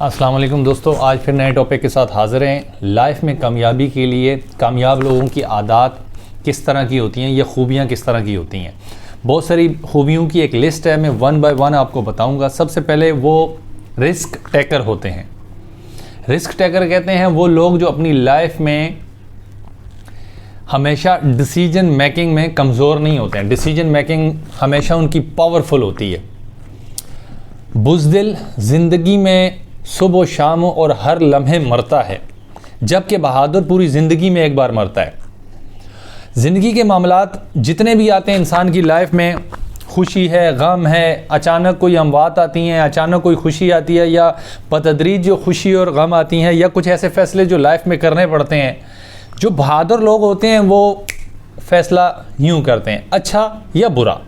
अस्सलाम वालेकुम दोस्तों, आज फिर नए टॉपिक के साथ हाज़िर हैं। लाइफ में कामयाबी के लिए कामयाब लोगों की आदत किस तरह की होती हैं, ये खूबियाँ किस तरह की होती हैं। बहुत सारी खूबियों की एक लिस्ट है, मैं वन बाय वन आपको बताऊंगा। सबसे पहले वो रिस्क टेकर होते हैं। रिस्क टेकर कहते हैं वो लोग जो अपनी लाइफ में हमेशा डिसीजन मेकिंग में कमज़ोर नहीं होते हैं। डिसीजन मेकिंग हमेशा उनकी पावरफुल होती है। बुज़दिल ज़िंदगी में सुबह शाम और हर लम्हे मरता है, जबकि बहादुर पूरी ज़िंदगी में एक बार मरता है। ज़िंदगी के मामलात जितने भी आते हैं इंसान की लाइफ में, खुशी है, गम है, अचानक कोई अमवात आती हैं, अचानक कोई खुशी आती है, या बतदरीज जो खुशी और गम आती हैं, या कुछ ऐसे फ़ैसले जो लाइफ में करने पड़ते हैं। जो बहादुर लोग होते हैं वो फ़ैसला यूँ करते हैं, अच्छा या बुरा,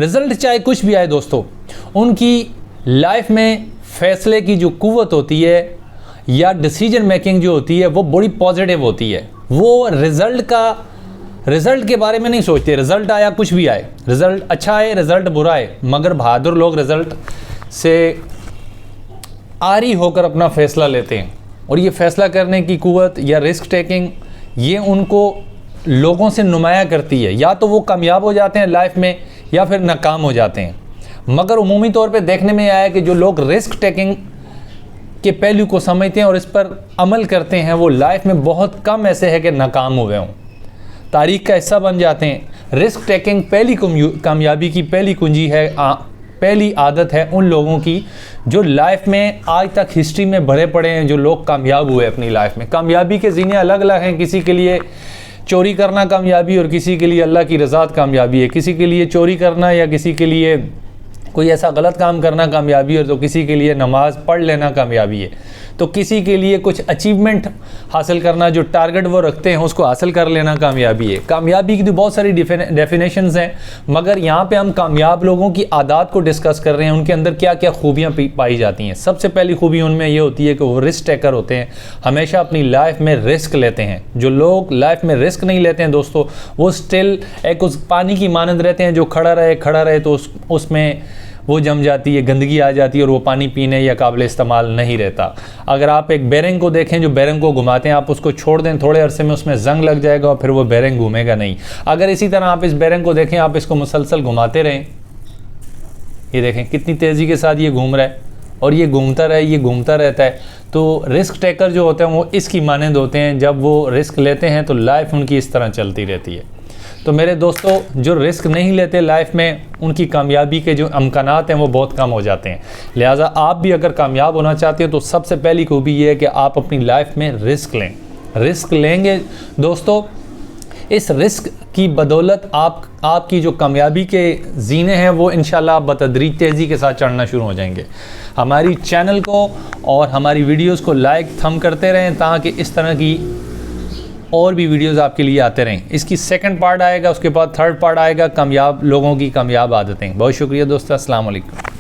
रिज़ल्ट चाहे कुछ भी आए दोस्तों, उनकी लाइफ में फ़ैसले की जो कुव्वत होती है या डिसीजन मेकिंग जो होती है वो बड़ी पॉजिटिव होती है। वो रिज़ल्ट के बारे में नहीं सोचते, रिज़ल्ट आया कुछ भी आए, रिज़ल्ट अच्छा आए, रिज़ल्ट बुरा आए, मगर बहादुर लोग रिज़ल्ट से आरी होकर अपना फ़ैसला लेते हैं। और ये फ़ैसला करने की कुव्वत या रिस्क टेकिंग ये उनको लोगों से नुमाया करती है। या तो वो कामयाब हो जाते हैं लाइफ में या फिर नाकाम हो जाते हैं। मगर उमूमी तौर पे देखने में आया कि जो लोग रिस्क टेकिंग के पहलू को समझते हैं और इस पर अमल करते हैं, वो लाइफ में बहुत कम ऐसे हैं कि नाकाम हुए हों, तारीख का हिस्सा बन जाते हैं। रिस्क टेकिंग पहली कामयाबी की पहली कुंजी है, पहली आदत है उन लोगों की जो लाइफ में आज तक हिस्ट्री में भरे पड़े हैं, जो लोग कामयाब हुए अपनी लाइफ में। कामयाबी के ज़ीने अलग अलग हैं, किसी के लिए चोरी करना कामयाबी और किसी के लिए अल्लाह की रज़ा कामयाबी है। किसी के लिए चोरी करना या किसी के लिए कोई ऐसा गलत काम करना कामयाबी है, तो किसी के लिए नमाज़ पढ़ लेना कामयाबी है, तो किसी के लिए कुछ अचीवमेंट हासिल करना, जो टारगेट वो रखते हैं उसको हासिल कर लेना कामयाबी है। कामयाबी की तो बहुत सारी डेफिनेशंस हैं, मगर यहाँ पे हम कामयाब लोगों की आदत को डिस्कस कर रहे हैं, उनके अंदर क्या क्या खूबियाँ पाई जाती हैं। सबसे पहली खूबी उनमें ये होती है कि वो रिस्क टेकर होते हैं, हमेशा अपनी लाइफ में रिस्क लेते हैं। जो लोग लाइफ में रिस्क नहीं लेते हैं दोस्तों, वो स्टिल एक उस पानी की मानंद रहते हैं जो खड़ा रहे तो उसमें वो जम जाती है, गंदगी आ जाती है और वो पानी पीने या काबिल इस्तेमाल नहीं रहता। अगर आप एक बेरिंग को देखें, जो बेरिंग को घुमाते हैं, आप उसको छोड़ दें थोड़े अरसे में उसमें जंग लग जाएगा और फिर वो बेरिंग घूमेगा नहीं। अगर इसी तरह आप इस बेरिंग को देखें, आप इसको मुसलसल घुमाते रहें, ये देखें कितनी तेज़ी के साथ ये घूम रहा है और ये घूमता रहता है। तो रिस्क टेकर जो होते हैं वो इसकी मानंद होते हैं। जब वो रिस्क लेते हैं तो लाइफ उनकी इस तरह चलती रहती है। तो मेरे दोस्तों, जो रिस्क नहीं लेते लाइफ में, उनकी कामयाबी के जो इम्कानात हैं वो बहुत कम हो जाते हैं। लिहाजा आप भी अगर कामयाब होना चाहते हो तो सबसे पहली खूबी ये है कि आप अपनी लाइफ में रिस्क लें। रिस्क लेंगे दोस्तों, इस रिस्क की बदौलत आपकी जो कामयाबी के ज़ीने हैं वो इंशाल्लाह बतदरीज तेज़ी के साथ चढ़ना शुरू हो जाएंगे। हमारी चैनल को और हमारी वीडियोज़ को लाइक थम करते रहें ताकि इस तरह की और भी वीडियोस आपके लिए आते रहें। इसकी सेकंड पार्ट आएगा, उसके बाद थर्ड पार्ट आएगा, कामयाब लोगों की कामयाब आदतें। बहुत शुक्रिया दोस्तों, अस्सलाम वालेकुम।